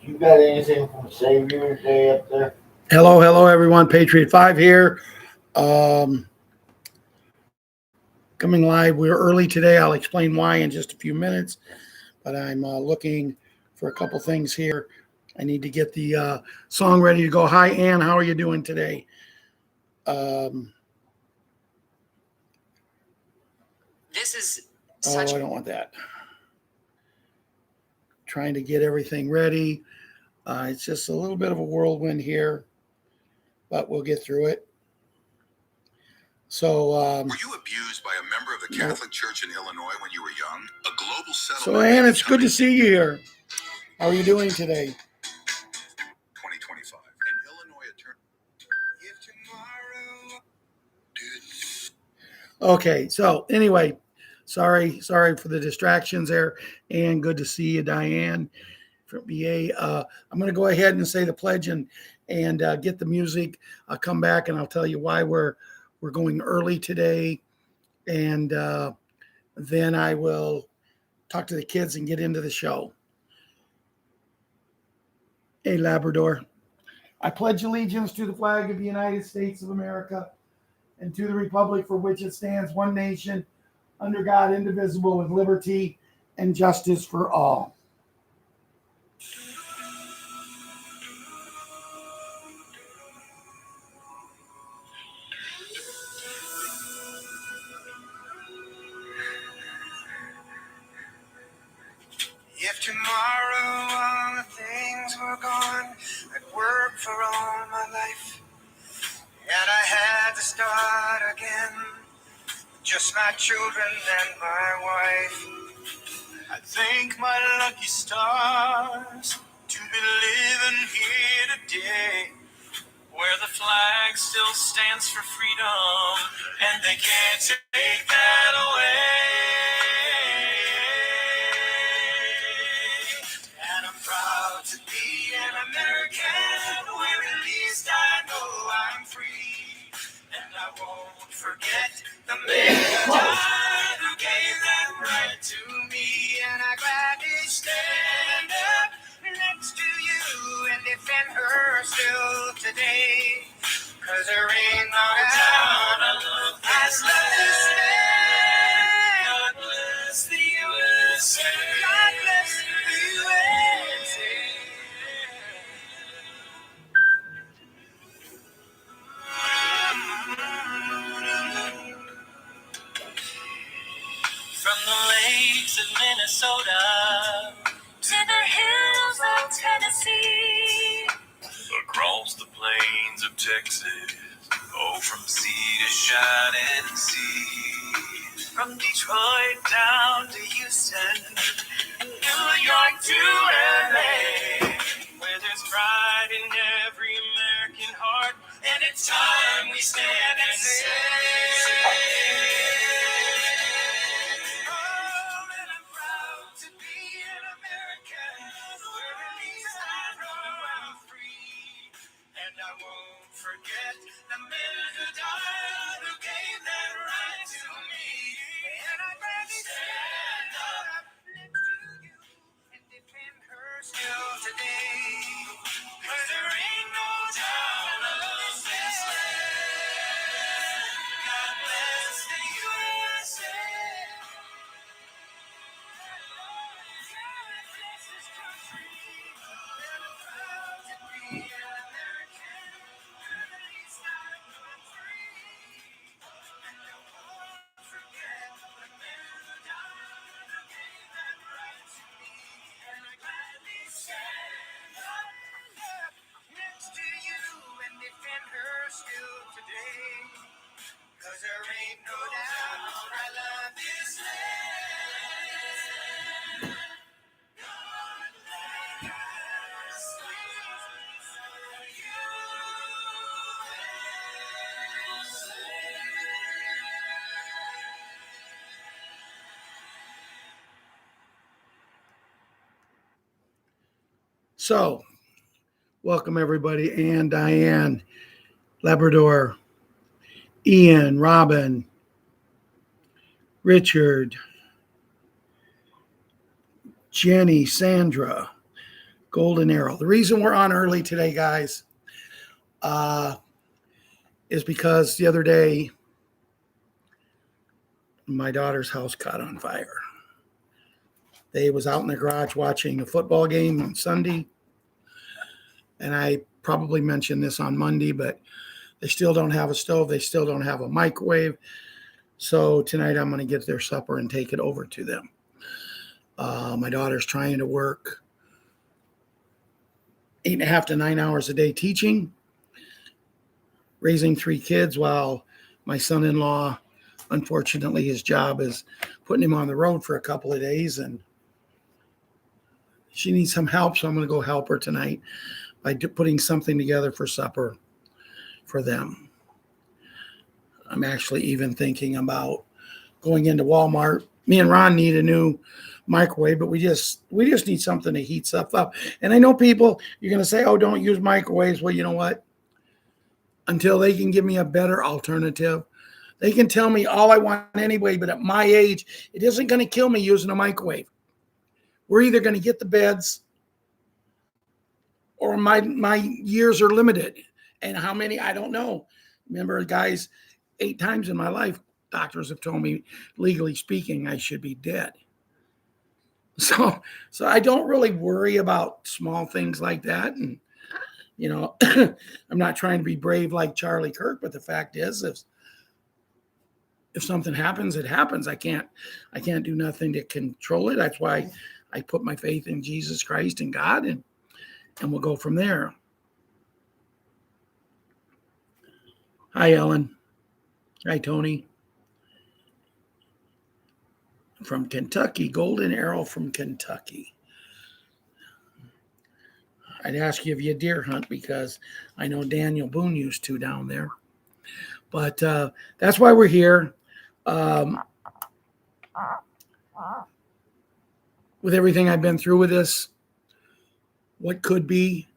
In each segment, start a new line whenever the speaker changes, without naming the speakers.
You got anything from Savior's Day up there?
Hello, everyone. Patriot 5 here. Um, Coming live. We're early today. I'll explain why in just a few minutes. But I'm looking for a couple things here. I need to get the song ready to go. Hi, Ann. How are you doing today?
This is
I don't want that. Trying to get everything ready. It's just a little bit of a whirlwind here, but we'll get through it. So,
were you abused by a member of the Catholic Church in Illinois when you were young? A global settlement.
So, Ann, it's good to see you here. How are you doing today?
2025. An Illinois attorney.
Okay, so anyway, sorry for the distractions there, and good to see you, Diane from BA. I'm going to go ahead and say the pledge and get the music. I'll come back and I'll tell you why we're going early today, and then I will talk to the kids and get into the show. Hey, Labrador. I pledge allegiance to the flag of the United States of America and to the republic for which it stands, one nation, under God, indivisible, with liberty and justice for all.
If tomorrow all the things were gone, I'd work for all my life, and I had to start again, just my children and my wife. I thank my lucky stars to be living here today, where the flag still stands for freedom, and they can't take that away. And I'm proud to be an American, where at least I know I'm free. And I won't forget the man who died, who gave that right to me. And I gladly stand up next to you and defend her still today. 'Cause there ain't no doubt I love this land. God bless the USA. God bless the USA. From the lakes of Minnesota to the hills of Tennessee, across the plains of Texas, oh, from sea to shining sea, from Detroit down to Houston, and New York to LA, where there's pride in every American heart, and it's time we stand and say, I won't forget the men who died, who gave that right to me. And I gladly stand up next to you and defend her still today. 'Cause there ain't no doubt I love this land. God bless the USA. God bless this country. And I'm proud to be an American. Still today, 'cause there ain't no doubt I love this land. God bless
So, welcome everybody. Ann, Diane, Labrador, Ian, Robin, Richard, Jenny, Sandra, Golden Arrow. The reason we're on early today, guys, is because the other day my daughter's house caught on fire. They was out in the garage watching a football game on Sunday, and I probably mentioned this on Monday, but they still don't have a stove. They still don't have a microwave. So tonight I'm going to get their supper and take it over to them. My daughter's trying to work 8.5 to 9 hours a day teaching, raising 3 kids, while my son-in-law, unfortunately, his job is putting him on the road for a couple of days, and she needs some help. So I'm going to go help her tonight by putting something together for supper for them. I'm actually even thinking about going into Walmart. Me and Ron need a new microwave, but we just need something to heat stuff up. And I know people, you're going to say, oh, don't use microwaves. Well, you know what? Until they can give me a better alternative, they can tell me all I want anyway, but at my age, it isn't going to kill me using a microwave. We're either going to get the beds, or my years are limited. And how many, I don't know. Remember, guys, 8 times in my life, doctors have told me, legally speaking, I should be dead. So I don't really worry about small things like that. And, you know, I'm not trying to be brave like Charlie Kirk, but the fact is, if something happens, it happens. I can't do nothing to control it. That's why I put my faith in Jesus Christ and God, and we'll go from there. Hi, Ellen. Hi, Tony. From Kentucky, Golden Arrow from Kentucky. I'd ask you if you deer hunt, because I know Daniel Boone used to down there. But that's why we're here. With everything I've been through with this, what could be,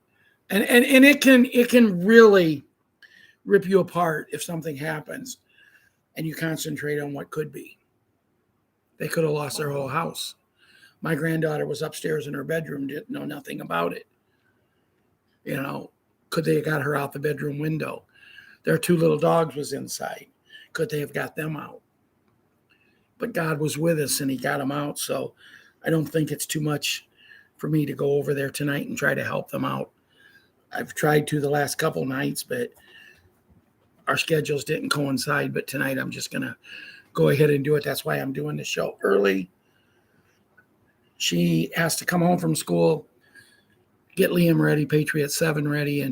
and it can really rip you apart if something happens and you concentrate on what could be. They could have lost their whole house. My granddaughter was upstairs in her bedroom, didn't know nothing about it. You know, could they have got her out the bedroom window? Their 2 little dogs was inside. Could they have got them out? But God was with us and he got them out. So I don't think it's too much for me to go over there tonight and try to help them out. I've tried to the last couple nights, but our schedules didn't coincide. But tonight I'm just going to go ahead and do it. That's why I'm doing the show early. She has to come home from school, get Liam ready, Patriot 7 ready,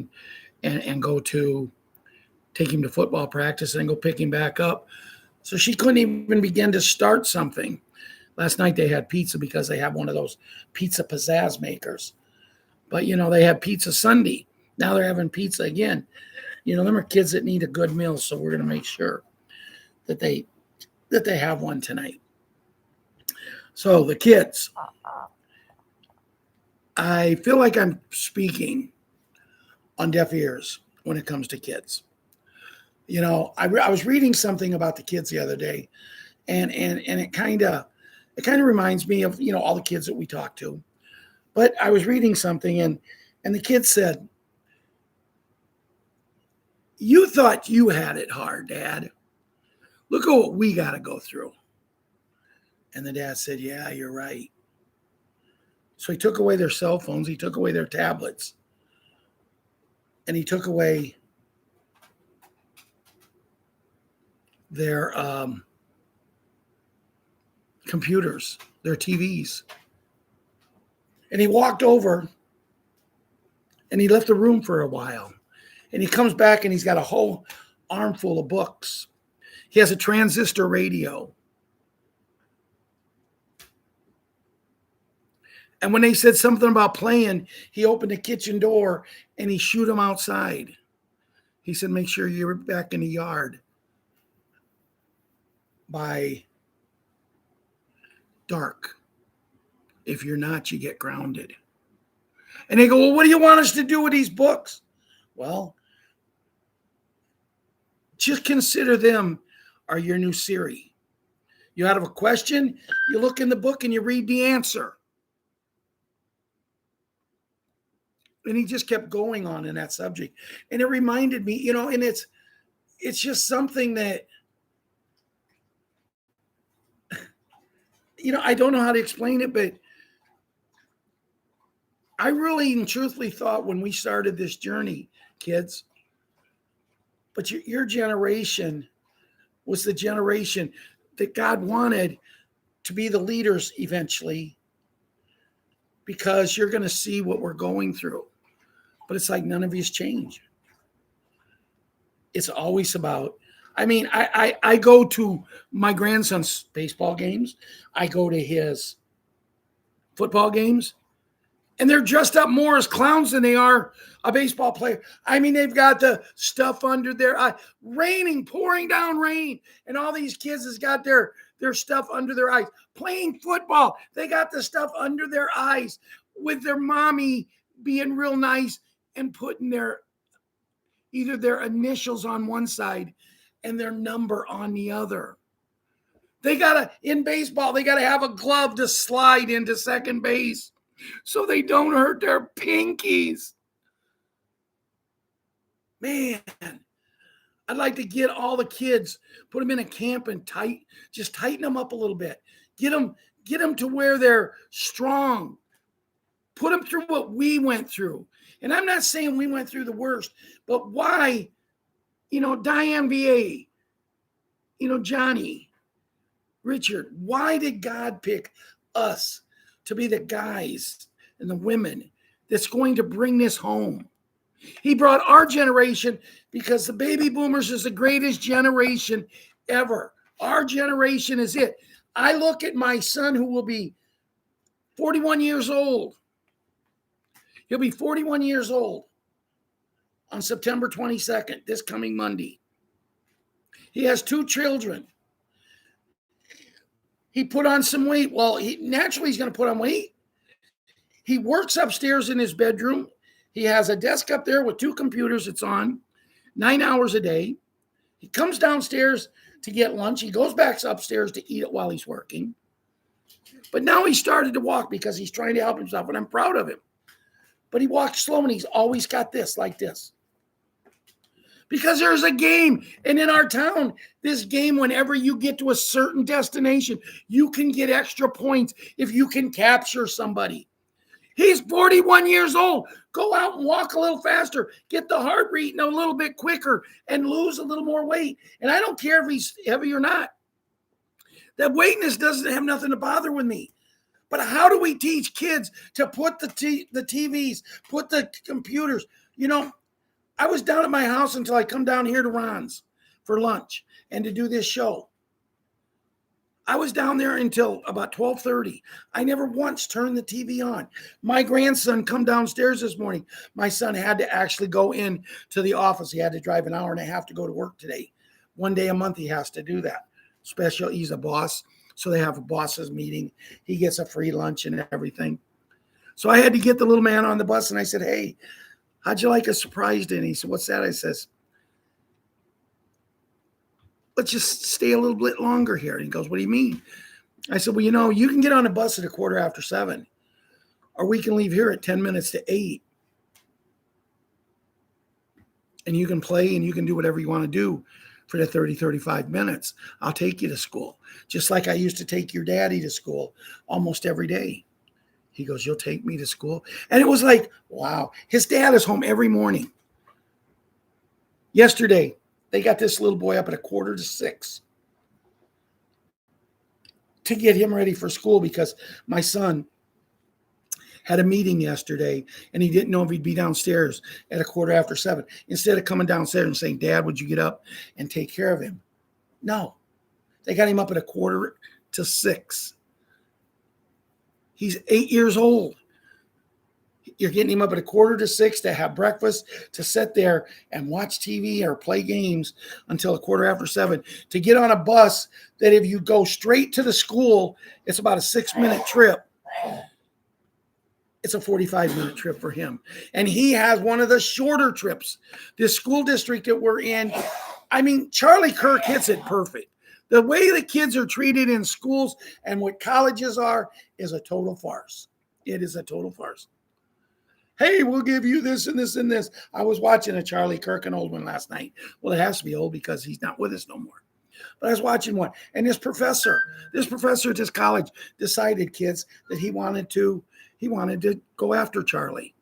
and go to take him to football practice and go pick him back up. So she couldn't even begin to start something. Last night they had pizza because they have one of those pizza pizzazz makers. But, you know, they had pizza Sunday. Now they're having pizza again. You know, them are kids that need a good meal, so we're going to make sure that they have one tonight. So the kids, I feel like I'm speaking on deaf ears when it comes to kids. You know, I was reading something about the kids the other day, and it kind of reminds me of, you know, all the kids that we talk to. But I was reading something, and the kid said, "You thought you had it hard, Dad. Look at what we got to go through." And the dad said, "Yeah, you're right." So he took away their cell phones, he took away their tablets, and he took away their computers, their TVs. And he walked over and he left the room for a while. And he comes back and he's got a whole armful of books. He has a transistor radio. And when they said something about playing, he opened the kitchen door and he shooed them outside. He said, "Make sure you're back in the yard by dark. If you're not, you get grounded." And they go, "Well, what do you want us to do with these books?" Well, just consider them are your new Siri. You have a question, you look in the book and you read the answer. And he just kept going on in that subject. And it reminded me, and it's just something that, I don't know how to explain it, but I really and truthfully thought when we started this journey, kids, but your generation was the generation that God wanted to be the leaders eventually, because you're going to see what we're going through. But it's like none of these change. It's always about, I go to my grandson's baseball games. I go to his football games. And they're dressed up more as clowns than they are a baseball player. They've got the stuff under their eye, pouring down rain. And all these kids has got their stuff under their eyes. Playing football, they got the stuff under their eyes with their mommy being real nice and putting either their initials on one side and their number on the other. In baseball, they got to have a glove to slide into second base so they don't hurt their pinkies. Man, I'd like to get all the kids, put them in a camp and just tighten them up a little bit. Get them to where they're strong. Put them through what we went through. And I'm not saying we went through the worst, but why, Diane VA, Johnny, Richard, why did God pick us to be the guys and the women that's going to bring this home? He brought our generation because the baby boomers is the greatest generation ever. Our generation is it. I look at my son, who will be 41 years old. He'll be 41 years old on September 22nd, this coming Monday. He has 2 children. He put on some weight. Well, naturally he's going to put on weight. He works upstairs in his bedroom. He has a desk up there with 2 computers. It's on 9 hours a day. He comes downstairs to get lunch. He goes back upstairs to eat it while he's working. But now he started to walk because he's trying to help himself, and I'm proud of him. But he walks slow, and he's always got this, like this. Because there's a game. And in our town, this game, whenever you get to a certain destination, you can get extra points if you can capture somebody. He's 41 years old. Go out and walk a little faster. Get the heart rate a little bit quicker and lose a little more weight. And I don't care if he's heavy or not. That weightness doesn't have nothing to bother with me. But how do we teach kids to put the TVs, put the computers? I was down at my house until I come down here to Ron's for lunch and to do this show. I was down there until about 12:30. I never once turned the TV on. My grandson come downstairs this morning. My son had to actually go in to the office. He had to drive an hour and a half to go to work today. 1 day a month he has to do that. Special, he's a boss. So they have a bosses meeting. He gets a free lunch and everything. So I had to get the little man on the bus, and I said, "Hey, how'd you like a surprise dinner?" He said, "What's that?" I says, "Let's just stay a little bit longer here." And he goes, "What do you mean?" I said, "Well, you can get on a bus at 7:15, or we can leave here at 10 minutes to 8. And you can play and you can do whatever you want to do for the 30, 35 minutes. I'll take you to school, just like I used to take your daddy to school almost every day." He goes, "You'll take me to school?" And it was like, wow. His dad is home every morning. Yesterday, they got this little boy up at 5:45 to get him ready for school because my son had a meeting yesterday and he didn't know if he'd be downstairs at 7:15. Instead of coming downstairs and saying, "Dad, would you get up and take care of him?" No, they got him up at 5:45. He's 8 years old. You're getting him up at 5:45 to have breakfast, to sit there and watch TV or play games until 7:15, to get on a bus that if you go straight to the school, it's about a 6-minute trip. It's a 45-minute trip for him. And he has one of the shorter trips. This school district that we're in, Charlie Kirk hits it perfect. The way the kids are treated in schools and what colleges are is a total farce. It is a total farce. Hey, we'll give you this and this and this. I was watching a Charlie Kirk, an old one last night. Well, it has to be old because he's not with us no more. But I was watching one, and this professor at this college decided, kids, that he wanted to go after Charlie.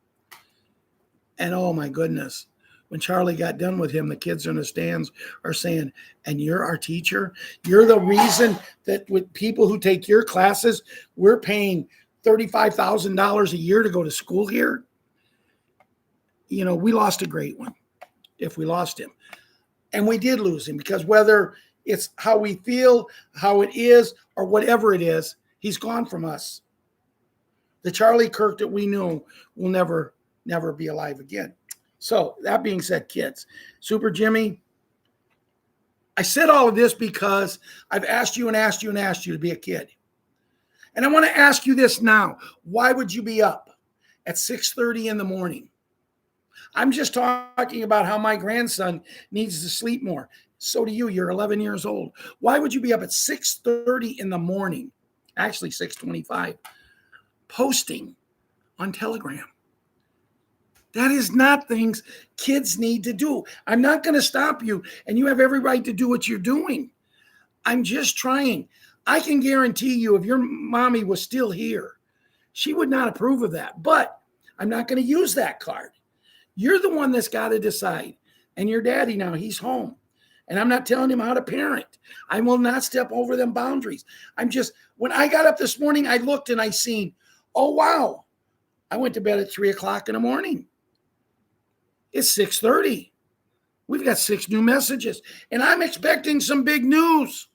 And oh my goodness, when Charlie got done with him, the kids in the stands are saying, and you're our teacher? You're the reason that with people who take your classes, we're paying $35,000 a year to go to school here? You know, we lost a great one if we lost him. And we did lose him because whether it's how we feel, how it is, or whatever it is, he's gone from us. The Charlie Kirk that we knew will never be alive again. So that being said, kids, Super Jimmy, I said all of this because I've asked you to be a kid. And I want to ask you this now. Why would you be up at 6:30 in the morning? I'm just talking about how my grandson needs to sleep more. So do you. You're 11 years old. Why would you be up at 6:30 in the morning, actually 6:25, posting on Telegram? That is not things kids need to do. I'm not going to stop you, and you have every right to do what you're doing. I'm just trying. I can guarantee you if your mommy was still here, she would not approve of that. But I'm not going to use that card. You're the one that's got to decide. And your daddy now, he's home. And I'm not telling him how to parent. I will not step over them boundaries. When I got up this morning, I looked and I seen, oh, wow. I went to bed at 3 o'clock in the morning. It's 6:30. We've got 6 new messages. And I'm expecting some big news.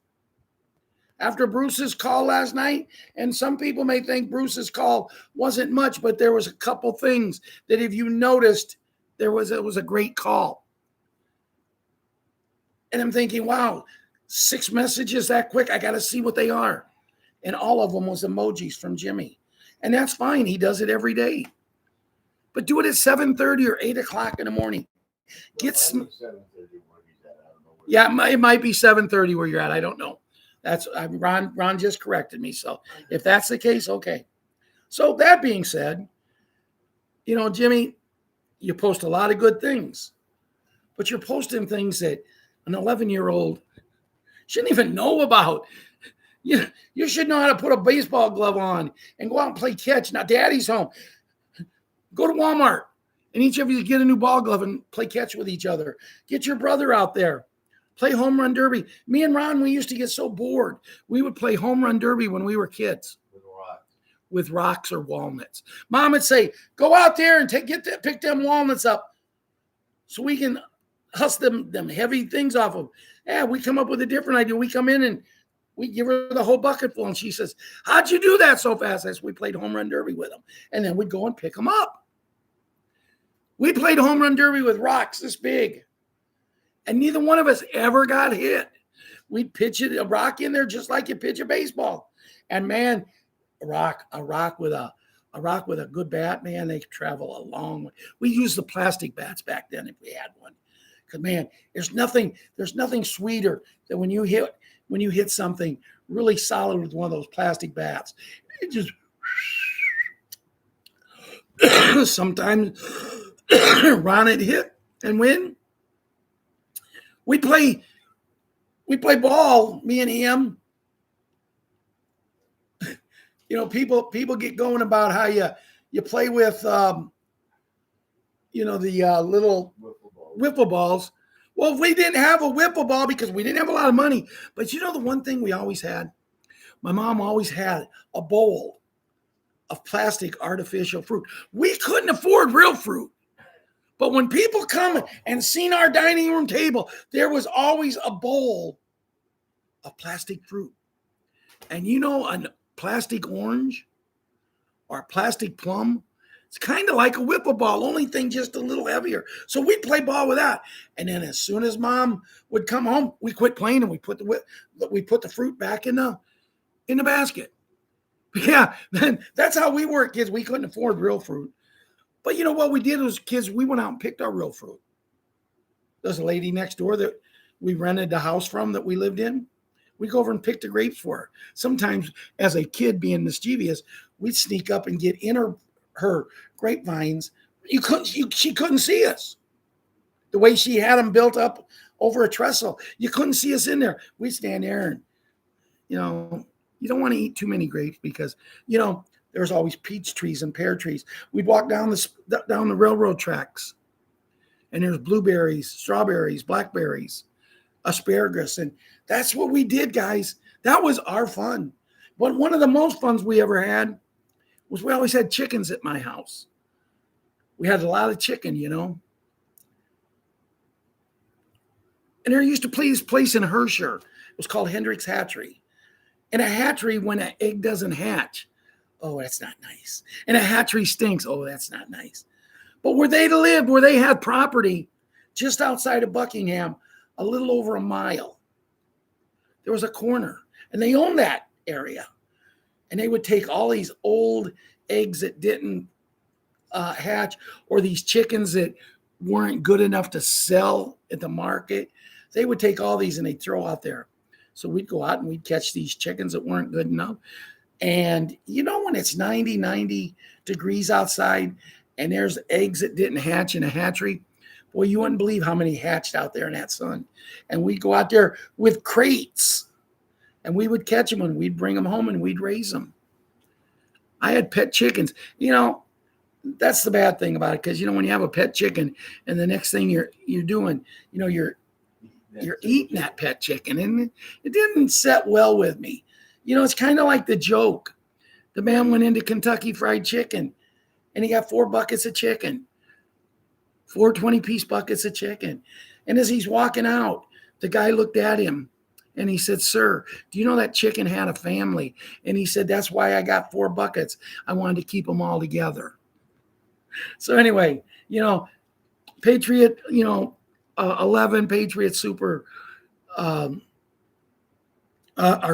After Bruce's call last night, and some people may think Bruce's call wasn't much, but there was a couple things that if you noticed, it was a great call. And I'm thinking, wow, 6 messages that quick. I got to see what they are. And all of them was emojis from Jimmy. And that's fine. He does it every day. But do it at 7:30 or 8 o'clock in the morning. Yeah, it might be 7:30 where you're at. I don't know. That's Ron just corrected me. So if that's the case, okay. So that being said, you know, Jimmy, you post a lot of good things, but you're posting things that an 11-year-old shouldn't even know about. You should know how to put a baseball glove on and go out and play catch. Now, Daddy's home. Go to Walmart and each of you get a new ball glove and play catch with each other. Get your brother out there. Play home run derby. Me and Ron, we used to get so bored. We would play home run derby when we were kids. With rocks or walnuts. Mom would say, go out there and pick them walnuts up so we can hustle them heavy things off of. Yeah, we come up with a different idea. We come in and we give her the whole bucket full. And she says, how'd you do that so fast? As we played home run derby with them. And then we'd go and pick them up. We played home run derby with rocks this big. And neither one of us ever got hit. We'd pitch a rock in there just like you pitch a baseball. And man, a rock with a good bat, man, they travel a long way. We used the plastic bats back then if we had one. Because man, there's nothing sweeter than when you hit something really solid with one of those plastic bats. It just sometimes Ron would hit and win. We play ball, me and him. You know, people get going about how you play with the little wiffle balls. Well, if we didn't have a wiffle ball because we didn't have a lot of money, but you know the one thing we always had? My mom always had a bowl of plastic artificial fruit. We couldn't afford real fruit. But when people come and seen our dining room table, there was always a bowl of plastic fruit. And you know, a plastic orange or a plastic plum, it's kind of like a wiffle ball, only thing just a little heavier. So we play ball with that. And then as soon as Mom would come home, we quit playing and we put the fruit back in the basket. Yeah, then that's how we were kids. We couldn't afford real fruit. But you know what we did as kids, we went out and picked our real fruit. There's a lady next door that we rented the house from that we lived in. We'd go over and pick the grapes for her. Sometimes as a kid being mischievous, we'd sneak up and get in her grapevines She couldn't see us. The way she had them built up over a trestle, you couldn't see us in there. We'd stand there and, you don't want to eat too many grapes because, there's always peach trees and pear trees. We'd walk down the railroad tracks, and there's blueberries, strawberries, blackberries, asparagus, and that's what we did, guys. That was our fun. But one of the most funs we ever had was we always had chickens at my house. We had a lot of chicken, And there used to be this place in Herscher. It was called Hendrick's Hatchery. And a hatchery, when an egg doesn't hatch, oh, that's not nice. And a hatchery stinks. Oh, that's not nice. But where they lived, where they had property just outside of Buckingham, a little over a mile, there was a corner. And they owned that area. And they would take all these old eggs that didn't hatch, or these chickens that weren't good enough to sell at the market. They would take all these and they'd throw out there. So we'd go out and we'd catch these chickens that weren't good enough. And when it's 90 degrees outside and there's eggs that didn't hatch in a hatchery, boy, you wouldn't believe how many hatched out there in that sun. And we'd go out there with crates and we would catch them and we'd bring them home and we'd raise them. I had pet chickens. That's the bad thing about it, because when you have a pet chicken and the next thing you're doing, you're eating that pet chicken, and it didn't set well with me. It's kind of like the joke. The man went into Kentucky Fried Chicken and he got 4 buckets of chicken, 4 20-piece buckets of chicken. And as he's walking out, the guy looked at him and he said, "Sir, do you know that chicken had a family?" And he said, "That's why I got 4 buckets. I wanted to keep them all together." So anyway, Patriot, 11, Patriot Super, our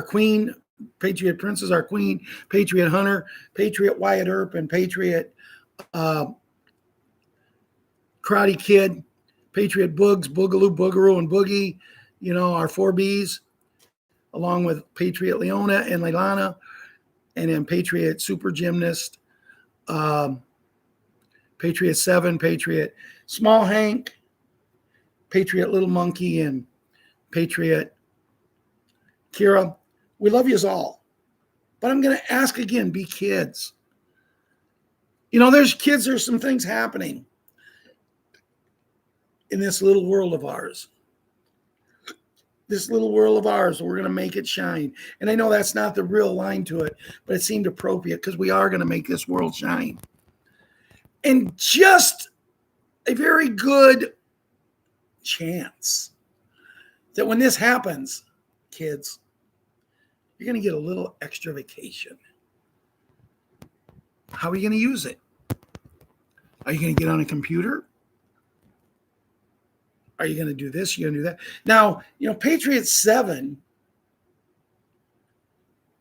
queen, Patriot Princess, our queen, Patriot Hunter, Patriot Wyatt Earp, and Patriot Karate Kid, Patriot Boogs, Boogaloo, Boogaroo, and Boogie, our 4 Bs, along with Patriot Leona and Leilana, and then Patriot Super Gymnast, Patriot 7, Patriot Small Hank, Patriot Little Monkey, and Patriot Kira. We love you all. But I'm going to ask again, be kids. There's some things happening in this little world of ours. This little world of ours, we're going to make it shine. And I know that's not the real line to it, but it seemed appropriate because we are going to make this world shine. And just a very good chance that when this happens, kids, you're going to get a little extra vacation. How are you going to use it? Are you going to get on a computer? Are you going to do this? You're going to do that? Now, Patriot 7,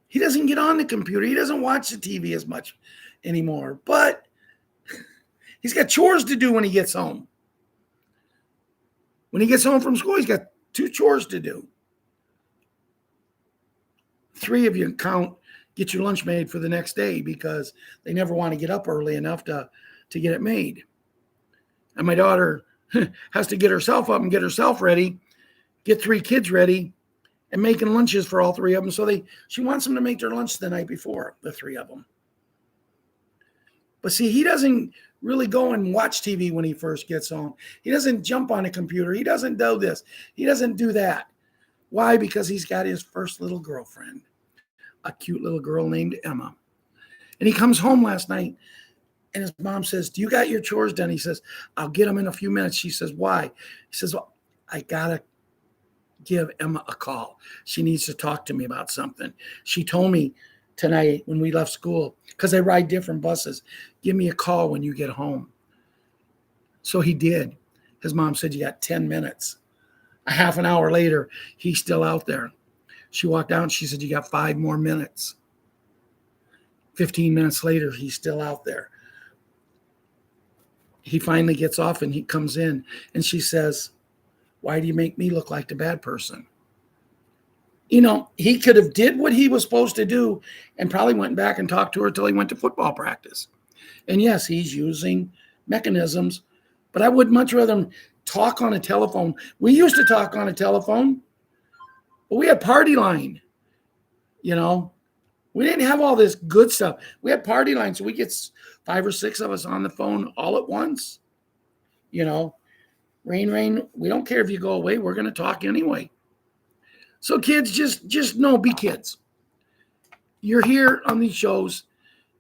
he doesn't get on the computer. He doesn't watch the TV as much anymore. But he's got chores to do when he gets home. When he gets home from school, he's got 2 chores to do. 3 of you count, get your lunch made for the next day, because they never want to get up early enough to get it made. And my daughter has to get herself up and get herself ready, get 3 kids ready, and making lunches for all 3 of them. So she wants them to make their lunch the night before, the 3 of them. But see, he doesn't really go and watch TV when he first gets home. He doesn't jump on a computer. He doesn't do this. He doesn't do that. Why? Because he's got his first little girlfriend, a cute little girl named Emma. And he comes home last night and his mom says, "Do you got your chores done?" He says, "I'll get them in a few minutes." She says, "Why?" He says, "Well, I got to give Emma a call. She needs to talk to me about something. She told me tonight when we left school, because I ride different buses, give me a call when you get home." So he did. His mom said, "You got 10 minutes. A half an hour later, he's still out there. She walked out and she said, "You got 5 more minutes. 15 minutes later, he's still out there. He finally gets off and he comes in and she says, "Why do you make me look like the bad person?" He could have did what he was supposed to do and probably went back and talked to her till he went to football practice. And yes, he's using mechanisms, but I would much rather talk on a telephone. We used to talk on a telephone, but we had party line, you know. We didn't have all this good stuff. We had party line, so we get 5 or 6 of us on the phone all at once. You know, rain, we don't care if you go away. We're going to talk anyway. So kids, just know, be kids. You're here on these shows.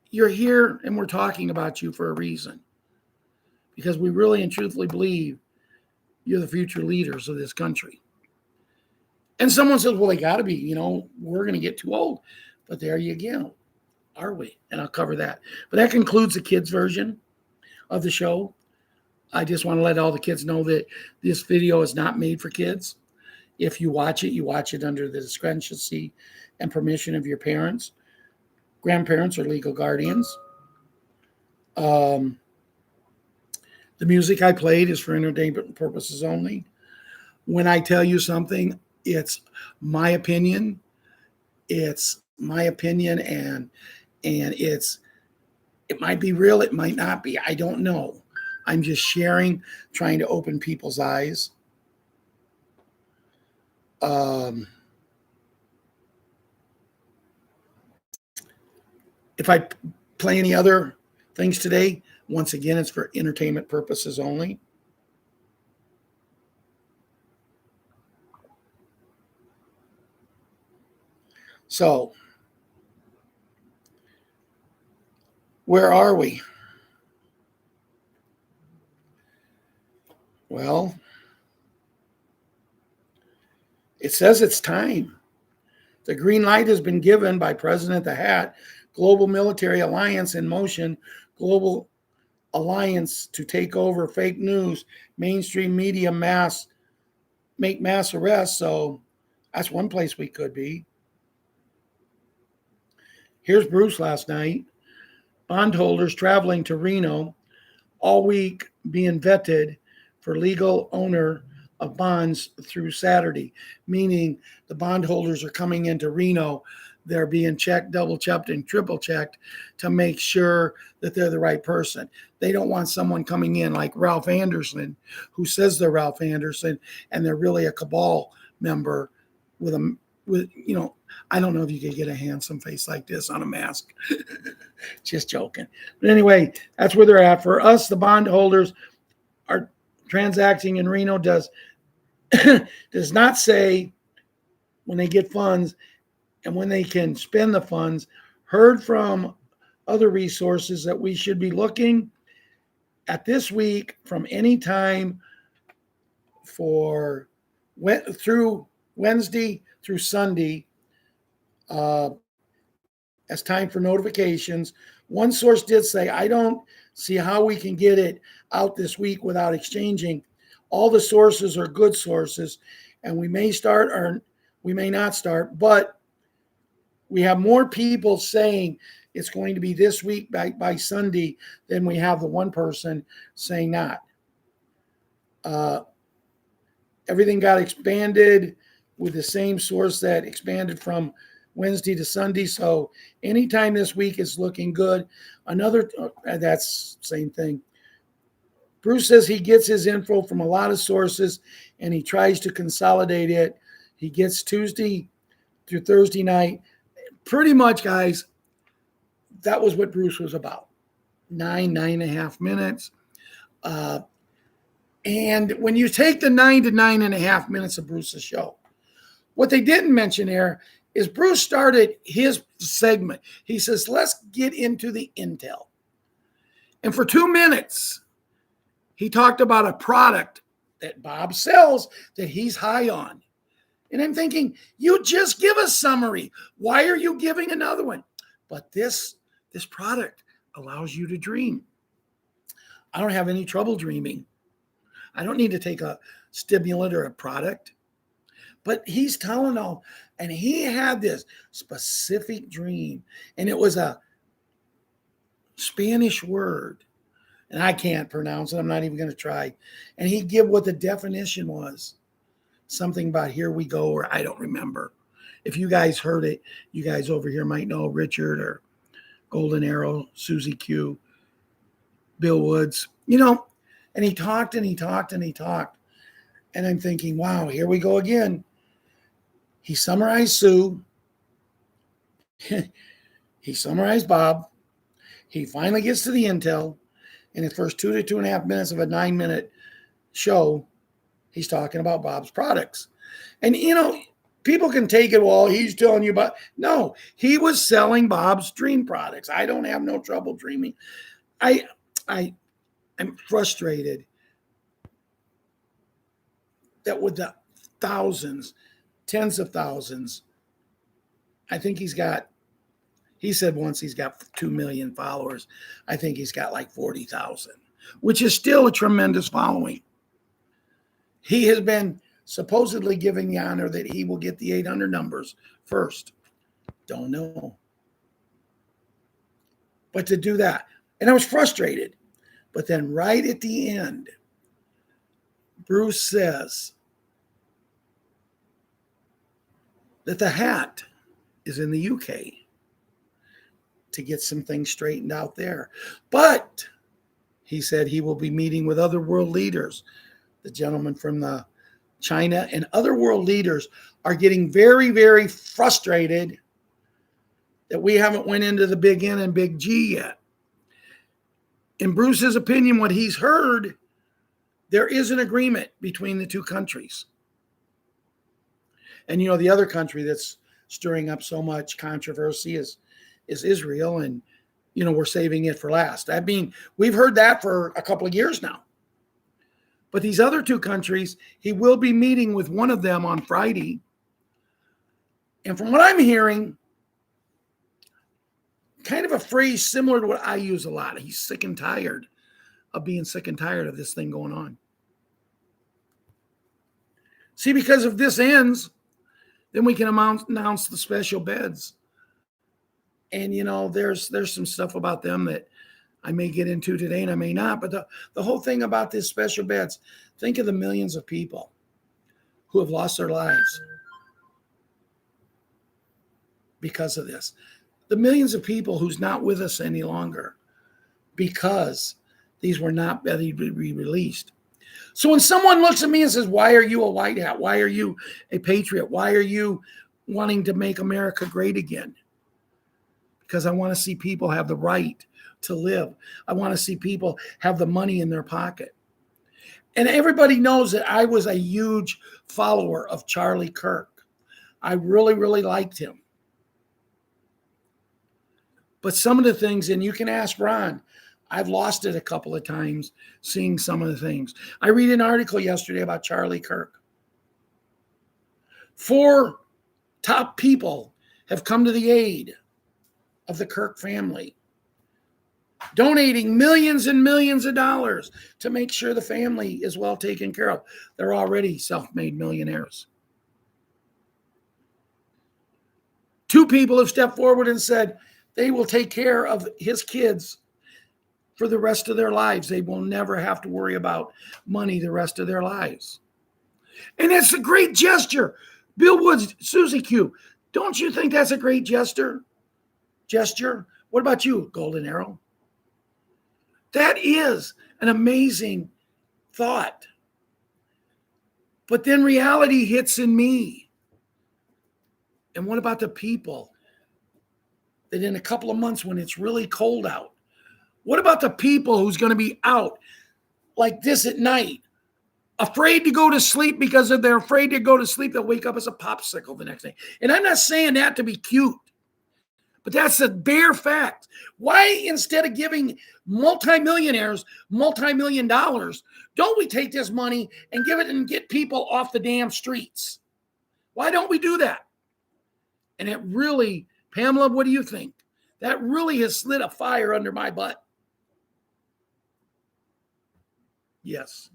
You're here, and we're talking about you for a reason. Because we really and truthfully believe you're the future leaders of this country. And someone says, well, they got to be, you know, we're going to get too old. But there you go. Are we? And I'll cover that. But that concludes the kids' version of the show. I just want to let all the kids know that this video is not made for kids. If you watch it under the discretion and permission of your parents, grandparents, or legal guardians. The music I played is for entertainment purposes only. When I tell you something, it's my opinion. It's my opinion, and it might be real, it might not be. I don't know. I'm just sharing, trying to open people's eyes. If I play any other things today, once again, it's for entertainment purposes only. So, where are we? Well, it says it's time. The green light has been given by President the Hat, Global Military Alliance in motion, global alliance to take over fake news, mainstream media make mass arrests. So that's one place we could be. Here's Bruce last night. Bondholders traveling to Reno all week being vetted for legal owner of bonds through Saturday, meaning the bondholders are coming into Reno. They're being checked, double checked, and triple checked to make sure that they're the right person. They don't want someone coming in like Ralph Anderson, who says they're Ralph Anderson, and they're really a cabal member with you know, I don't know if you could get a handsome face like this on a mask. Just joking. But anyway, that's where they're at. For us, the bondholders are transacting in Reno does not say when they get funds and when they can spend the funds. Heard from other resources that we should be looking at this week from any time through Wednesday through Sunday as time for notifications. One source did say, I don't see how we can get it out this week without exchanging. All the sources are good sources, and we may start or we may not start, but we have more people saying it's going to be this week by Sunday than we have the one person saying not. Everything got expanded with the same source that expanded from Wednesday to Sunday. So anytime this week is looking good. That's same thing. Bruce says he gets his info from a lot of sources and he tries to consolidate it. He gets Tuesday through Thursday night. Pretty much, guys, that was what Bruce was about. 9.5 minutes. And when you take the 9 to 9.5 minutes of Bruce's show, what they didn't mention there is Bruce started his segment. He says, let's get into the intel. And for 2 minutes, he talked about a product that Bob sells that he's high on. And I'm thinking, you just give a summary. Why are you giving another one? But this product allows you to dream. I don't have any trouble dreaming. I don't need to take a stimulant or a product. But he's telling all, and he had this specific dream, and it was a Spanish word, and I can't pronounce it. I'm not even going to try. And he'd give what the definition was. Something about here we go, or I don't remember. If you guys heard it, you guys over here might know Richard or Golden Arrow, Susie Q, Bill Woods, you know, and he talked and he talked and he talked. And I'm thinking, wow, here we go again. He summarized Sue. He summarized Bob. He finally gets to the intel. In the first 2 to 2.5 minutes of a 9-minute show, he's talking about Bob's products. And, you know, people can take it, well, he's telling you about. No, he was selling Bob's dream products. I don't have no trouble dreaming. I'm frustrated that with the thousands, tens of thousands, I think he said once he's got 2 million followers. I think he's got like 40,000, which is still a tremendous following. He has been supposedly giving the honor that he will get the 800 numbers first. Don't know. But to do that, and I was frustrated. But then right at the end, Bruce says that the hat is in the UK to get some things straightened out there. But he said he will be meeting with other world leaders. The gentleman from the China and other world leaders are getting very, very frustrated that we haven't went into the big N and big G yet. In Bruce's opinion, what he's heard, there is an agreement between the two countries. And, you know, the other country that's stirring up so much controversy is Israel. And, you know, we're saving it for last. I mean, we've heard that for a couple of years now. But these other two countries, he will be meeting with one of them on Friday. And from what I'm hearing, kind of a phrase similar to what I use a lot. He's sick and tired of being sick and tired of this thing going on. See, because if this ends, then we can announce the special beds. And, you know, there's some stuff about them that I may get into today and I may not. But the whole thing about this special beds, think of the millions of people who have lost their lives because of this. The millions of people who's not with us any longer because these were not ready to be released. So when someone looks at me and says, why are you a white hat? Why are you a patriot? Why are you wanting to make America great again? Because I want to see people have the right to live. I want to see people have the money in their pocket. And everybody knows that I was a huge follower of Charlie Kirk. I really, really liked him. But some of the things, and you can ask Ron, I've lost it a couple of times seeing some of the things. I read an article yesterday about Charlie Kirk. 4 top people have come to the aid of the Kirk family, donating millions and millions of dollars to make sure the family is well taken care of. They're already self-made millionaires. 2 people have stepped forward and said they will take care of his kids for the rest of their lives. They will never have to worry about money the rest of their lives. And it's a great gesture. Bill Woods, Susie Q, don't you think that's a great gesture? What about you, Golden Arrow? That is an amazing thought. But then reality hits in me. And what about the people that in a couple of months when it's really cold out, what about the people who's going to be out like this at night, afraid to go to sleep because if they're afraid to go to sleep, they'll wake up as a popsicle the next day. And I'm not saying that to be cute, but that's a bare fact. Why, instead of giving multimillionaires multi-million dollars, don't we take this money and give it and get people off the damn streets? Why don't we do that? And it really, Pamela, what do you think? That really has lit a fire under my butt. Yes.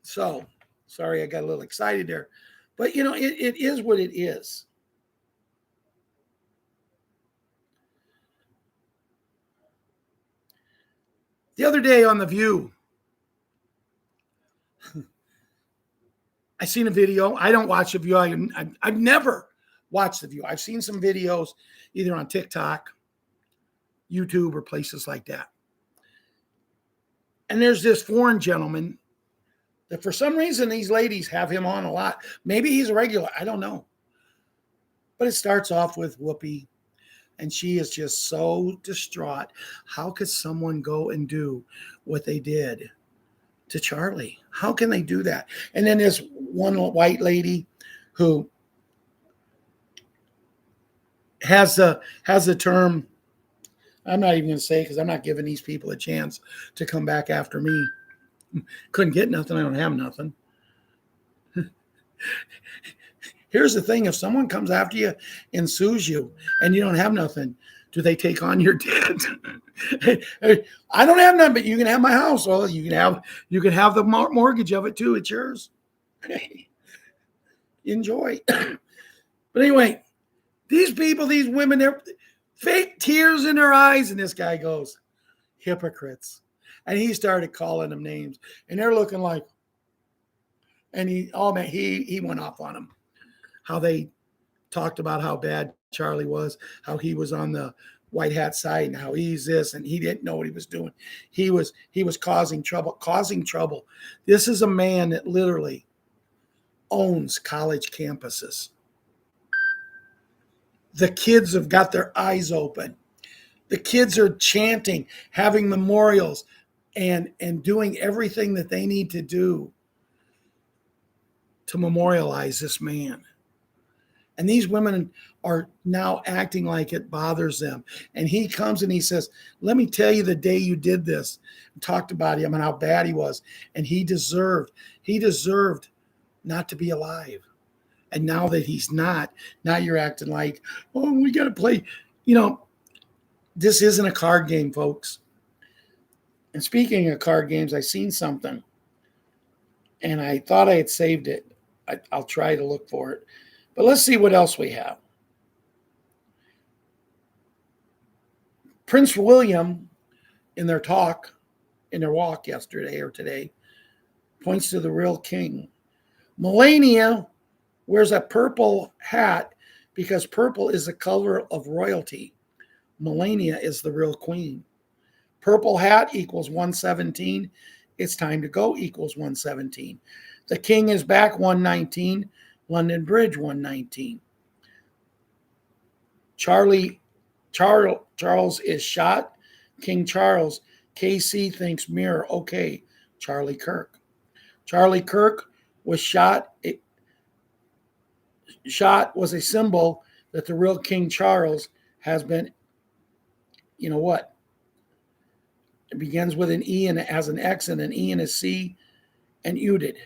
So, sorry, I got a little excited there. But, you know, it is what it is. The other day on The View, I seen a video. I don't watch The View. I've never watched The View. I've seen some videos either on TikTok, YouTube, or places like that. And there's this foreign gentleman that for some reason these ladies have him on a lot. Maybe he's a regular. I don't know. But it starts off with Whoopi, and she is just so distraught. How could someone go and do what they did to Charlie? How can they do that? And then there's one white lady who has the term, I'm not even going to say because I'm not giving these people a chance to come back after me. Couldn't get nothing. I don't have nothing. Here's the thing. If someone comes after you and sues you and you don't have nothing, do they take on your debt? I don't have nothing, but you can have my house. Well, you can have the mortgage of it too. It's yours. Enjoy. But anyway, these people, these women, they're fake tears in their eyes. And this guy goes, hypocrites. And he started calling them names. And they're looking like, and he went off on them. How they talked about how bad Charlie was, how he was on the white hat side and how he's this, and he didn't know what he was doing. He was causing trouble. This is a man that literally owns college campuses. The kids have got their eyes open. The kids are chanting, having memorials, and doing everything that they need to do to memorialize this man. And these women are now acting like it bothers them. And he comes and he says, let me tell you the day you did this. And talked about him and how bad he was. And he deserved not to be alive. And now that he's not, now you're acting like, oh, we got to play. You know, this isn't a card game, folks. And speaking of card games, I seen something. And I thought I had saved it. I'll try to look for it. But let's see what else we have. Prince William, in their walk yesterday or today, points to the real king. Melania wears a purple hat because purple is the color of royalty. Melania is the real queen. Purple hat equals 117. It's time to go equals 117. The king is back 119. London Bridge 119. Charles is shot. King Charles. KC thinks mirror. Okay. Charlie Kirk. Charlie Kirk was shot. Shot was a symbol that the real King Charles has been, you know what? It begins with an E and it has an X and an E and a C and UDID.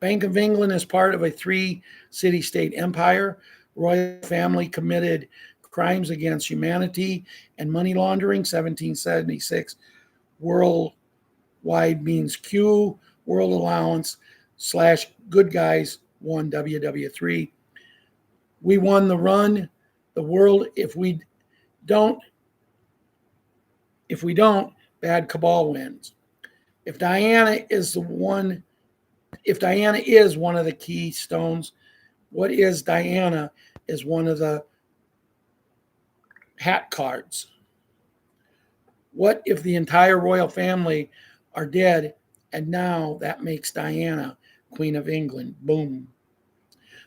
Bank of England is part of a 3-city-state empire. Royal family committed crimes against humanity and money laundering, 1776. Worldwide means Q, World Allowance / Good Guys, 1 WW3. We won the run. The world, if we don't, bad cabal wins. If Diana is one of the keystones, what is Diana is one of the hat cards. What if the entire royal family are dead and now that makes Diana Queen of England? Boom.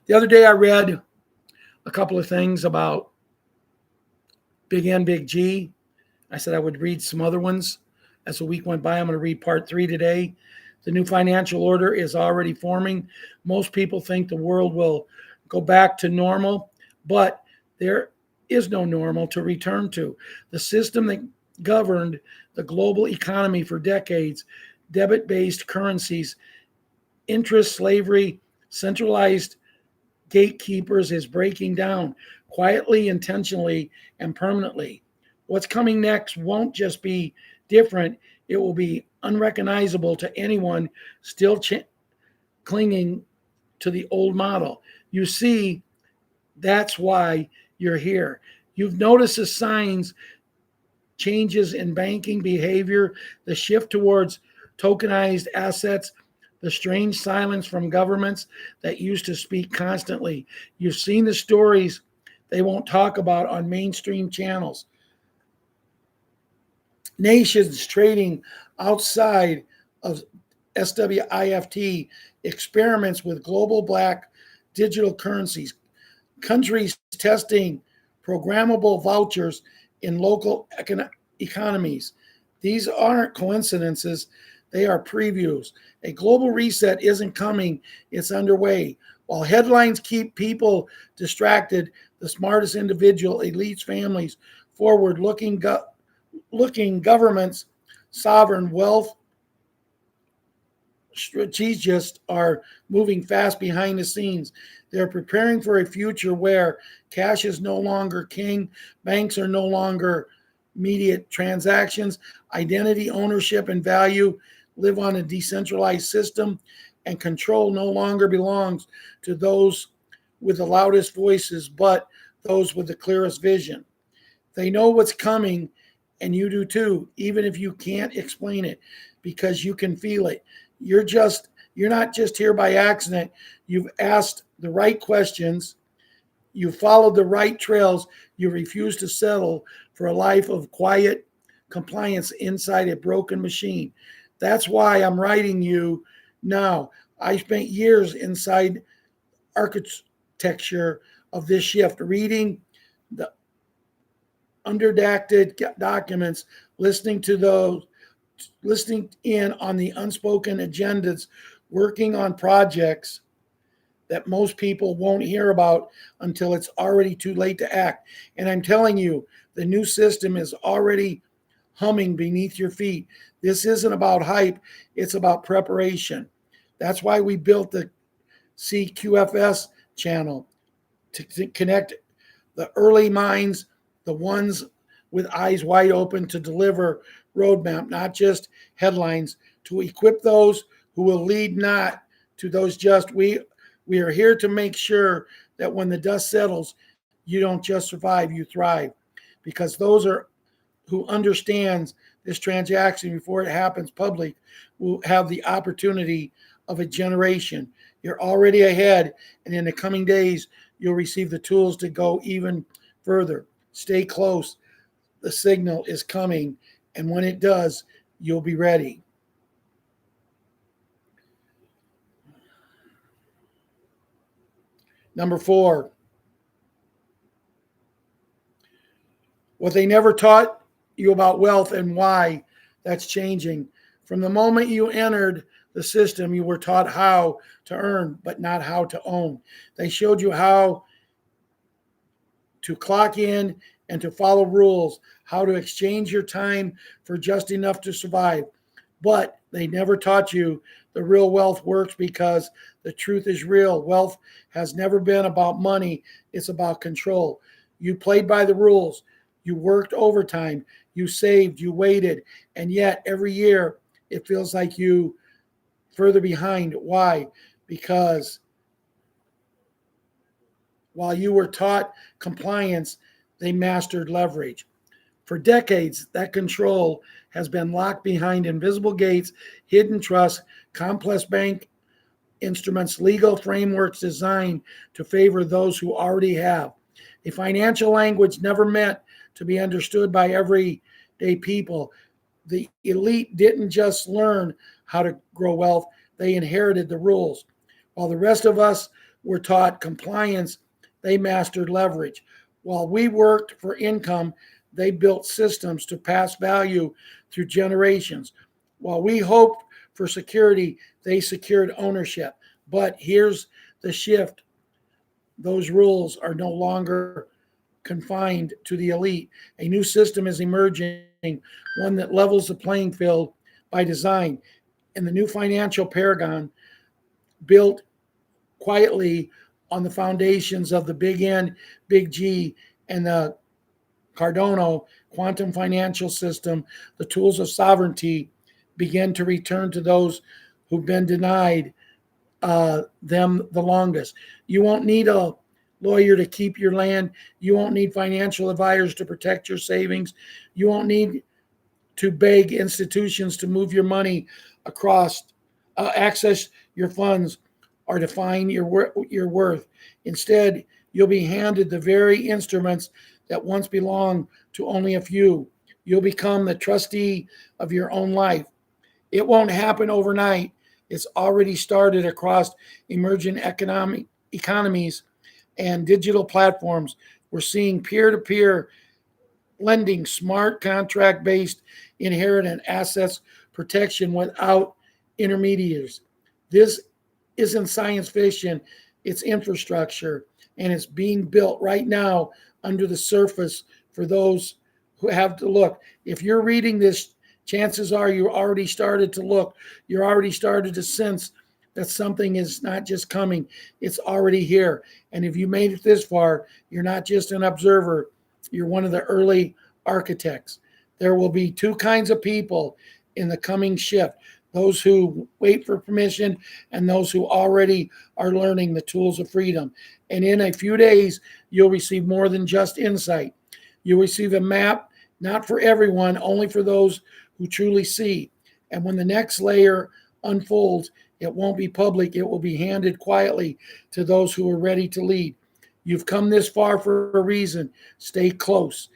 The other day I read a couple of things about Big N, Big G. I said I would read some other ones. As the week went by, I'm going to read part 3 today. The new financial order is already forming. Most people think the world will go back to normal, but there is no normal to return to. The system that governed the global economy for decades, debit-based currencies, interest, slavery, centralized gatekeepers is breaking down quietly, intentionally, and permanently. What's coming next won't just be different. It will be unrecognizable to anyone still clinging to the old model. You see, that's why you're here. You've noticed the signs, changes in banking behavior, the shift towards tokenized assets, the strange silence from governments that used to speak constantly. You've seen the stories they won't talk about on mainstream channels. Nations trading outside of SWIFT experiments with global black digital currencies. Countries testing programmable vouchers in local economies. These aren't coincidences, they are previews. A global reset isn't coming, it's underway. While headlines keep people distracted, the smartest individual, elites, families, forward looking governments, sovereign wealth strategists are moving fast behind the scenes. They're preparing for a future where cash is no longer king, banks are no longer immediate transactions, identity, ownership, and value live on a decentralized system, and control no longer belongs to those with the loudest voices, but those with the clearest vision. They know what's coming, and you do too, even if you can't explain it, because you can feel it. You're not just here by accident. You've asked the right questions, you followed the right trails, you refuse to settle for a life of quiet compliance inside a broken machine. That's why I'm writing you now. I spent years inside architecture of this shift, reading the underdacted documents, listening in on the unspoken agendas, working on projects that most people won't hear about until it's already too late to act. And I'm telling you, the new system is already humming beneath your feet. This isn't about hype, it's about preparation. That's why we built the CQFS channel to connect the early minds, the ones with eyes wide open, to deliver roadmap, not just headlines, to equip those who will lead, not to those just. We are here to make sure that when the dust settles, you don't just survive, you thrive. Because those are who understands this transaction before it happens public will have the opportunity of a generation. You're already ahead, and in the coming days, you'll receive the tools to go even further. Stay close. The signal is coming, and when it does, you'll be ready. Number 4, what they never taught you about wealth and why that's changing. From the moment you entered the system, you were taught how to earn, but not how to own. They showed you how to clock in and to follow rules, how to exchange your time for just enough to survive. But they never taught you the real wealth works, because the truth is real. Wealth has never been about money, it's about control. You played by the rules, you worked overtime, you saved, you waited, and yet every year it feels like you further behind. Why? Because while you were taught compliance, they mastered leverage. For decades, that control has been locked behind invisible gates, hidden trusts, complex bank instruments, legal frameworks designed to favor those who already have. A financial language never meant to be understood by everyday people. The elite didn't just learn how to grow wealth, they inherited the rules. While the rest of us were taught compliance, they mastered leverage. While we worked for income, they built systems to pass value through generations. While we hoped for security, they secured ownership. But here's the shift: those rules are no longer confined to the elite. A new system is emerging, one that levels the playing field by design. And the new financial paradigm, built quietly on the foundations of the Big N, Big G, and the Cardano quantum financial system, the tools of sovereignty begin to return to those who've been denied them the longest. You won't need a lawyer to keep your land. You won't need financial advisors to protect your savings. You won't need to beg institutions to move your money across, access your funds, or define your worth. Instead, you'll be handed the very instruments that once belonged to only a few. You'll become the trustee of your own life. It won't happen overnight. It's already started across emerging economies and digital platforms. We're seeing peer-to-peer lending, smart contract-based inheritance assets protection without intermediaries. This isn't science fiction, it's infrastructure, and it's being built right now under the surface for those who have to look. If you're reading this, chances are you already started to look. You're already started to sense that something is not just coming, it's already here. And if you made it this far, you're not just an observer, you're one of the early architects. There will be two kinds of people in the coming shift: those who wait for permission and those who already are learning the tools of freedom. And in a few days, you'll receive more than just insight. You'll receive a map, not for everyone, only for those who truly see. And when the next layer unfolds, it won't be public, it will be handed quietly to those who are ready to lead. You've come this far for a reason. Stay close.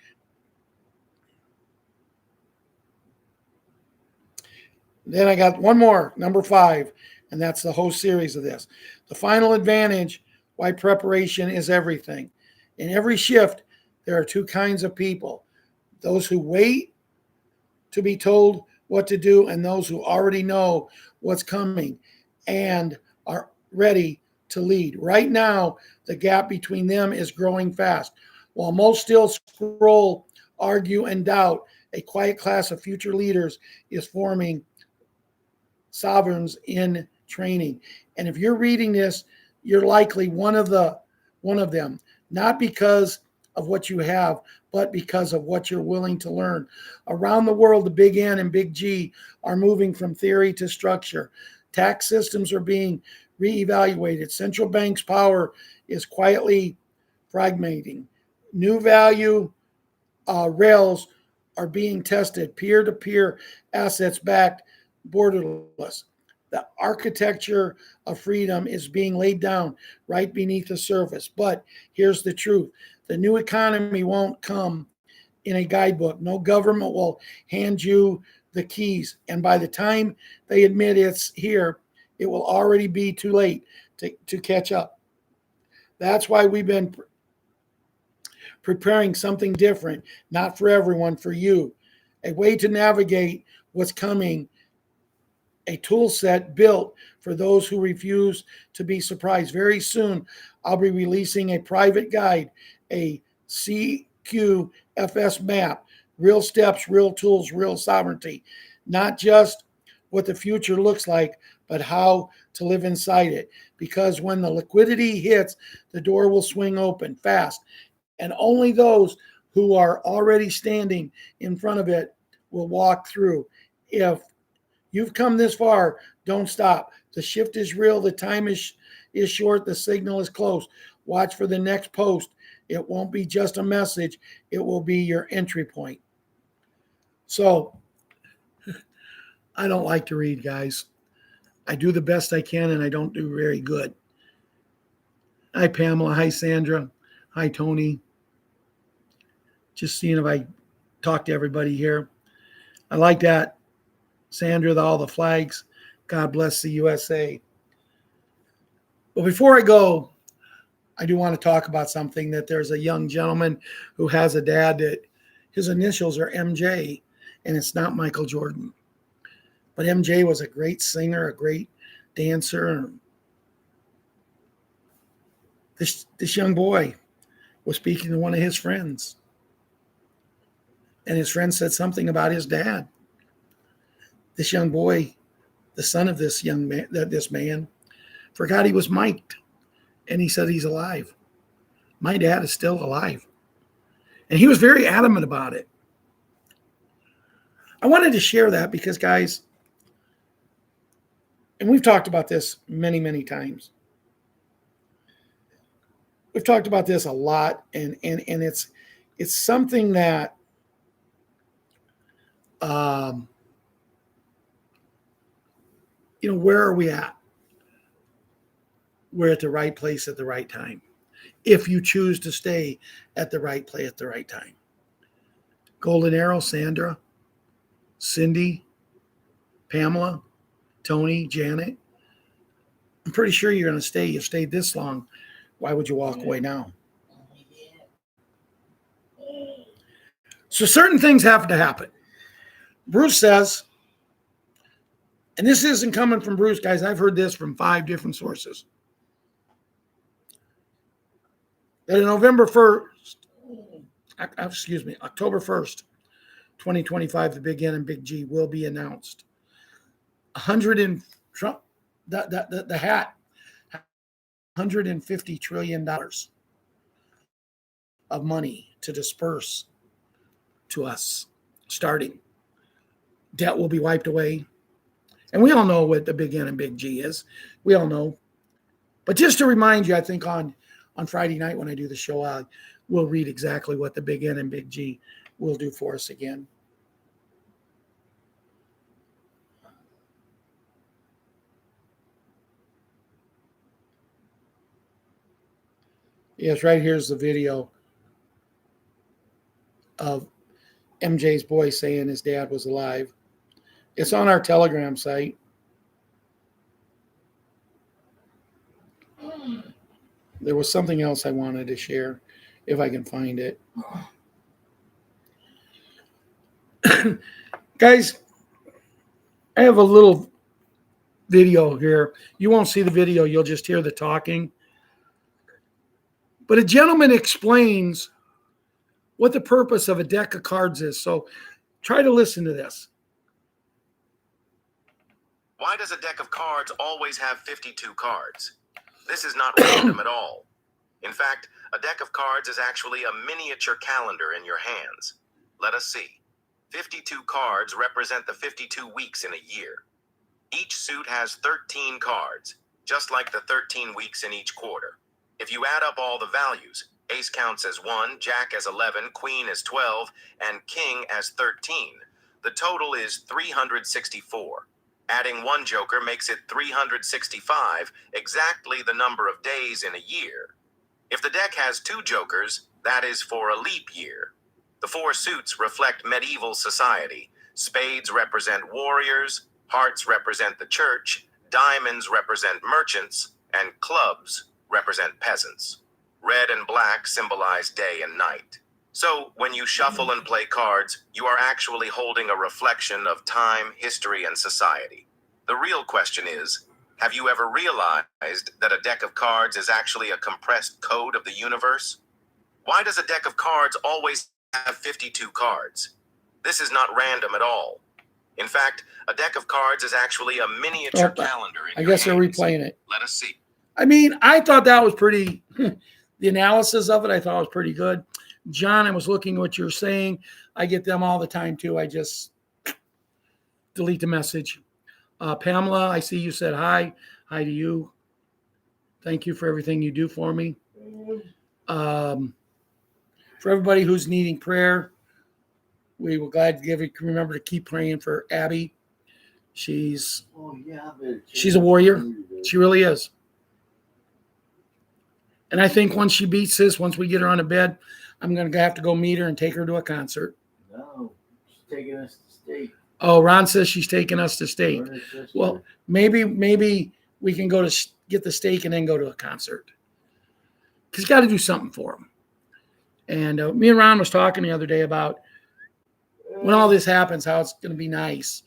Then I got one more, number 5, and that's the whole series of this. The final advantage, why preparation is everything. In every shift, there are two kinds of people: those who wait to be told what to do, and those who already know what's coming and are ready to lead. Right now, the gap between them is growing fast. While most still scroll, argue, and doubt, a quiet class of future leaders is forming, sovereigns in training. And if you're reading this, you're likely one of them, not because of what you have, but because of what you're willing to learn. Around the world, the big N and big G are moving from theory to structure. Tax systems are being reevaluated. Central banks' power is quietly fragmenting. New value rails are being tested. Peer-to-peer assets backed, borderless. The architecture of freedom is being laid down right beneath the surface. But here's the truth: the new economy won't come in a guidebook. No government will hand you the keys. And by the time they admit it's here, it will already be too late to catch up. That's why we've been preparing something different, not for everyone, for you. A way to navigate what's coming, a tool set built for those who refuse to be surprised. Very soon, I'll be releasing a private guide, a CQFS map, real steps, real tools, real sovereignty. Not just what the future looks like, but how to live inside it. Because when the liquidity hits, the door will swing open fast. And only those who are already standing in front of it will walk through. If you've come this far, don't stop. The shift is real. The time is short. The signal is close. Watch for the next post. It won't be just a message. It will be your entry point. So I don't like to read, guys. I do the best I can, and I don't do very good. Hi, Pamela. Hi, Sandra. Hi, Tony. Just seeing if I talk to everybody here. I like that, Sandra, all the flags. God bless the USA. But before I go, I do want to talk about something. That there's a young gentleman who has a dad that his initials are MJ, and it's not Michael Jordan. But MJ was a great singer, a great dancer. This young boy was speaking to one of his friends, and his friend said something about his dad. This young boy, the son of this young man, this man, forgot he was mic'd, and he said he's alive. My dad is still alive, and he was very adamant about it. I wanted to share that because, guys, and we've talked about this many, many times. We've talked about this a lot, and it's something that where are we at? We're at the right place at the right time. If you choose to stay at the right place at the right time. Golden Arrow, Sandra, Cindy, Pamela, Tony, Janet. I'm pretty sure you're going to stay. You've stayed this long. Why would you walk away now? So certain things have to happen. Bruce says, and this isn't coming from Bruce, guys. I've heard this from 5 different sources. That on October 1st, 2025, the Big N and Big G will be announced. The hat, $150 trillion of money to disperse to us starting. Debt will be wiped away. And we all know what the Big N and Big G is. We all know. But just to remind you, I think on Friday night when I do the show, we'll read exactly what the Big N and Big G will do for us again. Yes, right here's the video of MJ's boy saying his dad was alive. It's on our Telegram site. There was something else I wanted to share, if I can find it. Guys, I have a little video here. You won't see the video. You'll just hear the talking. But a gentleman explains what the purpose of a deck of cards is. So try to listen to this.
Why does a deck of cards always have 52 cards? This is not random at all. In fact, a deck of cards is actually a miniature calendar in your hands. Let us see. 52 cards represent the 52 weeks in a year. Each suit has 13 cards, just like the 13 weeks in each quarter. If you add up all the values, ace counts as 1, jack as 11, queen as 12, and king as 13, the total is 364. Adding 1 joker makes it 365, exactly the number of days in a year. If the deck has 2 jokers, that is for a leap year. The 4 suits reflect medieval society. Spades represent warriors, hearts represent the church, diamonds represent merchants, and clubs represent peasants. Red and black symbolize day and night. So when you shuffle and play cards, you are actually holding a reflection of time, history, and society. The real question is, have you ever realized that a deck of cards is actually a compressed code of the universe? Why does a deck of cards always have 52 cards? This is not random at all. In fact, a deck of cards is actually a miniature calendar in
I
your
guess they're
hands.
replaying it.
Let us see.
I mean, I thought that was pretty, the analysis of it, I thought was pretty good. John, I was looking at what you're saying. I get them all the time too. I just delete the message. Pamela, I see you said hi. Hi to you. Thank you for everything you do for me. For everybody who's needing prayer, we were glad to remember to keep praying for Abby. She's a warrior. She really is. And I think once she beats this, once we get her on a bed, I'm going to have to go meet her and take her to a concert.
No, she's taking us to state.
Oh, Ron says she's taking us to state. Well, maybe we can go to get the steak and then go to a concert. Because got to do something for them. And me and Ron was talking the other day about when all this happens, how it's going to be nice.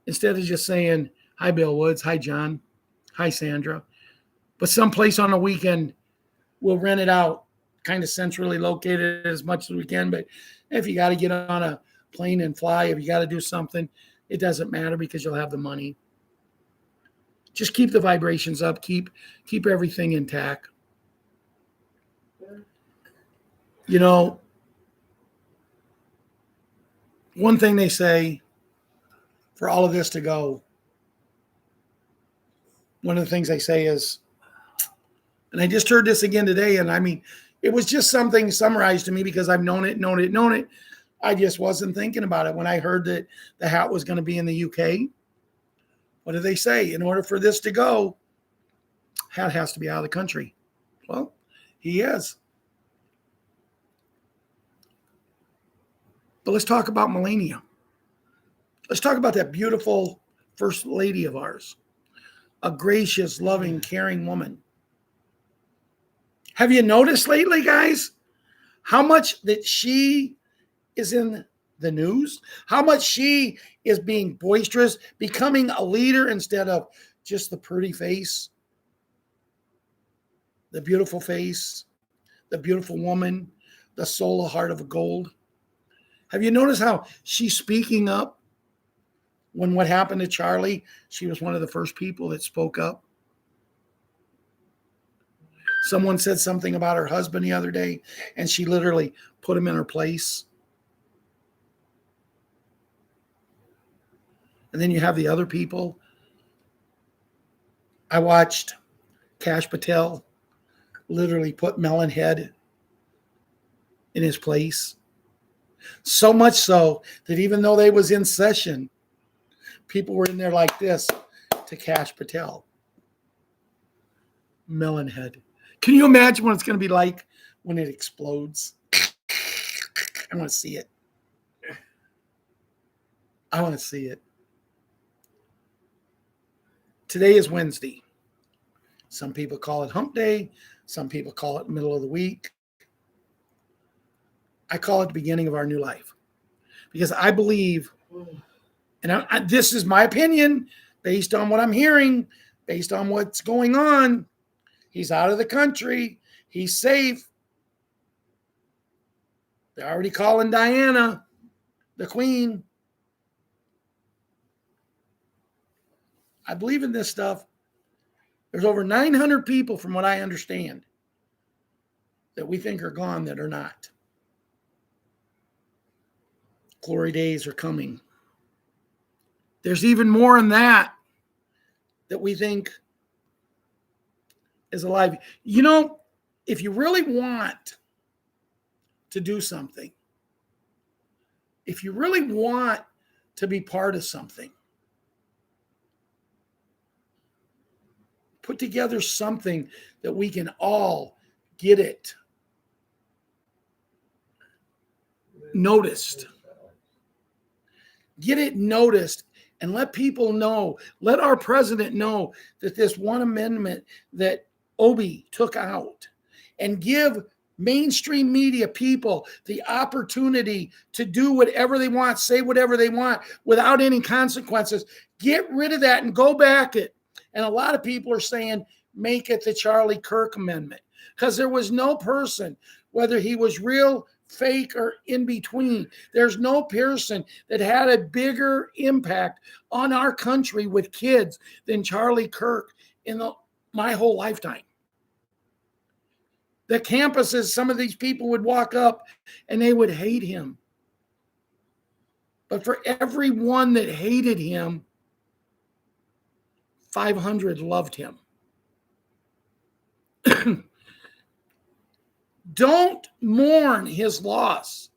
Instead of just saying, hi, Bill Woods. Hi, John. Hi, Sandra. But someplace on a weekend, we'll rent it out, kind of centrally located as much as we can. But if you got to get on a plane and fly, if you got to do something, it doesn't matter because you'll have the money. Just keep the vibrations up. Keep everything intact. You know, one thing they say for all of this to go, one of the things they say is, and I just heard this again today, and I mean, it was just something summarized to me because I've known it. I just wasn't thinking about it. When I heard that the hat was going to be in the UK, what do they say? In order for this to go, hat has to be out of the country. Well, he is. But let's talk about Melania. Let's talk about that beautiful first lady of ours, a gracious, loving, caring woman. Have you noticed lately, guys, how much that she is in the news? How much she is being boisterous, becoming a leader instead of just the pretty face, the beautiful face, the beautiful woman, the soul, a heart of gold. Have you noticed how she's speaking up? When what happened to Charlie, she was one of the first people that spoke up. Someone said something about her husband the other day, and she literally put him in her place. And then you have the other people. I watched Kash Patel literally put Melon Head in his place. So much so that even though they was in session, people were in there like this to Kash Patel. Melon Head. Can you imagine what it's going to be like when it explodes? I want to see it. I want to see it. Today is Wednesday. Some people call it hump day. Some people call it middle of the week. I call it the beginning of our new life. Because I believe, and this is my opinion, based on what I'm hearing, based on what's going on. He's out of the country. He's safe. They're already calling Diana the queen. I believe in this stuff. There's over 900 people, from what I understand, that we think are gone that are not. Glory days are coming. There's even more in that we think is alive. You know, if you really want to do something, if you really want to be part of something, put together something that we can all get it noticed. Get it noticed and let people know. Let our president know that this one amendment that Obi took out, and give mainstream media people the opportunity to do whatever they want, say whatever they want without any consequences. Get rid of that and go back it. And a lot of people are saying, make it the Charlie Kirk Amendment, because there was no person, whether he was real, fake, or in between, there's no person that had a bigger impact on our country with kids than Charlie Kirk in my whole lifetime. The campuses, some of these people would walk up and they would hate him. But for every one that hated him, 500 loved him. Don't mourn his loss.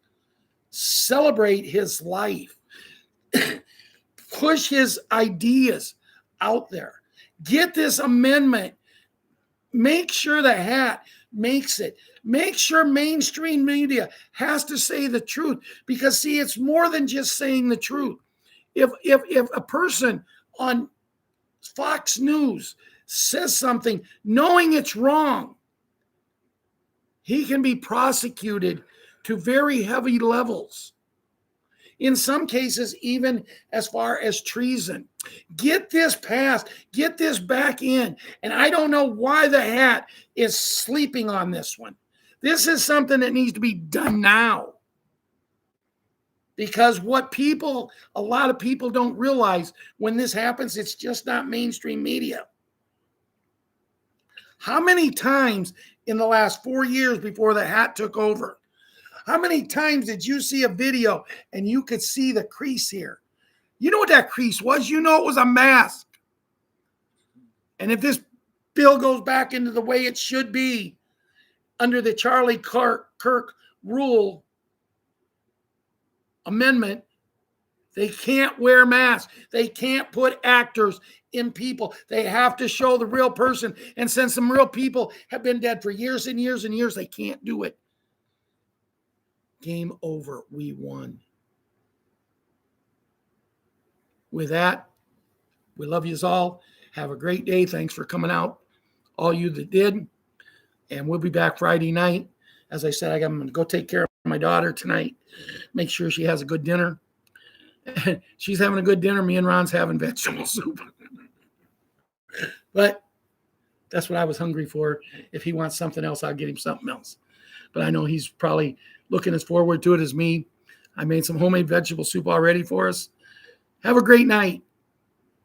Celebrate his life. Push his ideas out there. Get this amendment. Make sure the hat makes it. Make sure mainstream media has to say the truth, because see, it's more than just saying the truth. If a person on Fox News says something knowing it's wrong, he can be prosecuted to very heavy levels. In some cases, even as far as treason. Get this passed. Get this back in. And I don't know why the hat is sleeping on this one. This is something that needs to be done now. Because what a lot of people don't realize when this happens, it's just not mainstream media. How many times in the last 4 years before the hat took over, how many times did you see a video and you could see the crease here? You know what that crease was? You know it was a mask. And if this bill goes back into the way it should be under the Charlie Kirk rule amendment, they can't wear masks. They can't put actors in people. They have to show the real person. And since some real people have been dead for years and years and years, they can't do it. Game over. We won. with that, we love you all. Have a great day. Thanks for coming out, all you that did. And we'll be back Friday night. As I said, I'm going to go take care of my daughter tonight. Make sure she has a good dinner. She's having a good dinner. Me and Ron's having vegetable soup. But that's what I was hungry for. If he wants something else, I'll get him something else. But I know he's probably looking as forward to it as me. I made some homemade vegetable soup already for us. Have a great night.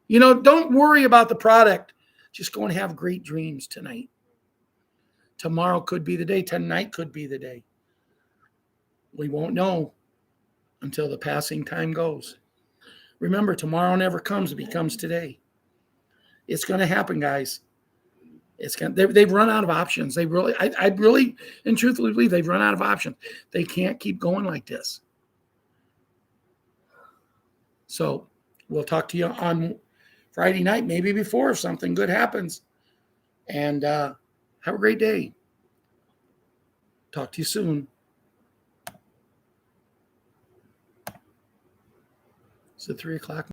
You know, don't worry about the product. Just go and have great dreams tonight. Tomorrow could be the day. Tonight could be the day. We won't know until the passing time goes. Remember, tomorrow never comes. It becomes today. It's going to happen, guys. They've run out of options. I really and truthfully believe they've run out of options. They can't keep going like this. So we'll talk to you on Friday night, maybe before, if something good happens. And have a great day. Talk to you soon. Is it 3 o'clock?